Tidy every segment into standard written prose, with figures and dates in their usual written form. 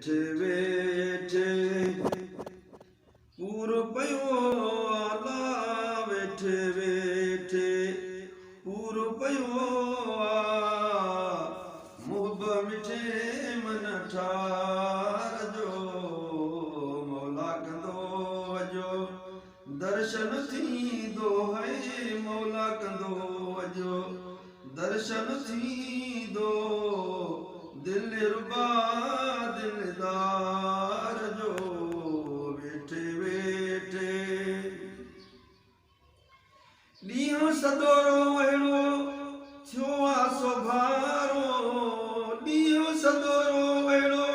वेठे वेठे पूर पयो आला वेठे वेठे पूर पयो मुब मिठे मन ठार जो मौला कंदो वजो दर्शन थींदो है मौला कंदो वजो दर्शन थींदो दिलरुबा दिलदार जो वेठे वेठे ॾींहुं सदोरो अहिड़ो थियो आहे सोभारो ॾींहुं सदोरो अहिड़ो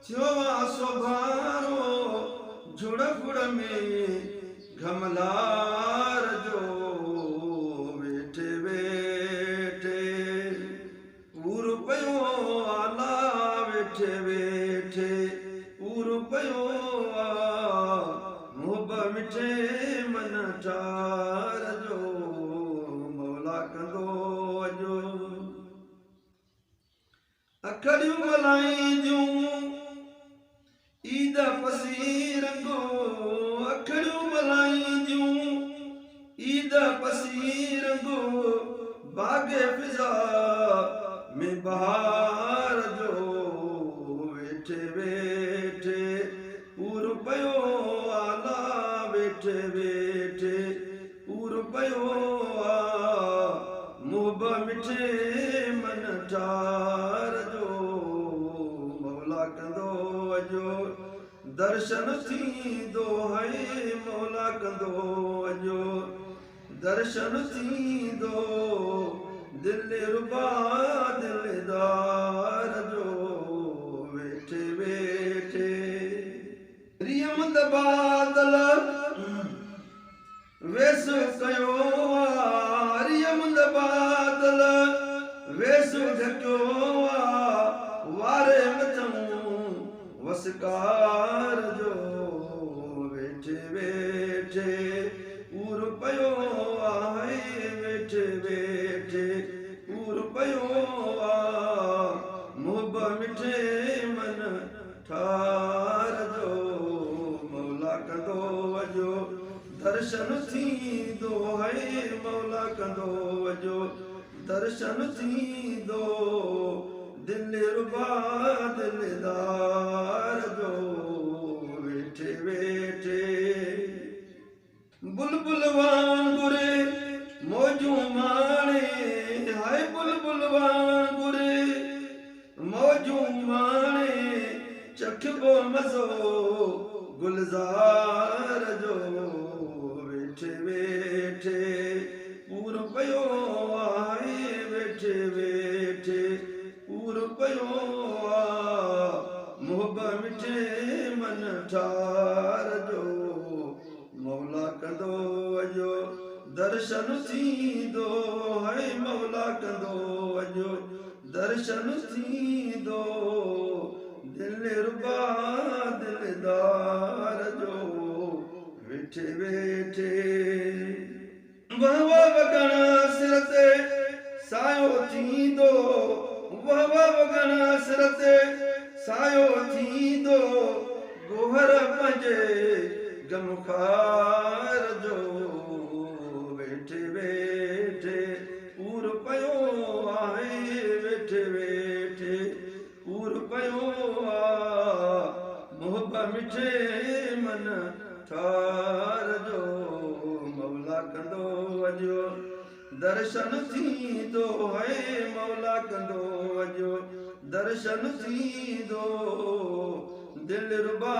थियो आहे सोभारो जुड़ फुड़ में घमलार जो वेठे वेठे पूर पयो आला वेठे वेठे पूर पयो मुब मिठे मन ठार जो मौला कंदो वजो अखड़ियूं मल्हाईंदियूं ईद पसीर गो अखड़ियूं मल्हाईंदियूं ईद पसीर गो बागे फिजा में बहार जो वेठे वेठे पूर पयो आला वेठे वेठे पूर पयो मुब मिठे मन ठार जो मौला कंदो वजो दर्शन थींदो है मौला कंदो वजो दर्शन थींदो दिलरुबा दिलदार जो वेठे वेठे रियमत बादल वेसु कयो रियमत बादल वेसु ढकियो वारे मथऊं वसकार जो वेठे वेठे पूर पयो आहे वेठे वेठे पूर पयो मुब मिठे मन ठार जो मौला कंदो वजो दर्शन थींदो है मौला कंदो वजो दर्शन थींदो दिलरुबा दिलदार जो वेठे वेठे बुलबुल वांगुरे मौजू माणे हाय बुलबुल वांगुरे मौजू माणे चखबो मज़ो गुलजार जो वेठे वेठे पूर पयो आहे वेठे वेठे पूर पयो मुब मिठे मन ठार जो मौला कंदो वजो दर्शन थींदो है मौला कंदो वजो दर्शन थींदो दिलरुबा दिलदार जो वेठे वेठे वहवा वगण सिर ते सायो थींदो वहवा वगण सिर ते सायो थींदो गोहर पंहिंजे गमखार जो वेठे वेठे पूर पयो आहे वेठे वेठे पूर पयो मुब मिठे मन ठार जो मौला कंदो वजो दर्शन थींदो है मौला कंदो वजो दर्शन थींदो दिलरुबा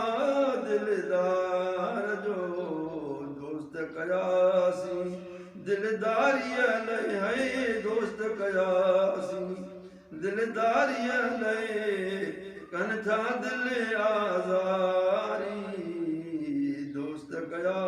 दिलदार जो दोस्त कयासी दिलदारिया लय है दोस्त कयासी दिलदारिया लय कन था दिल आजारी दोस्त कया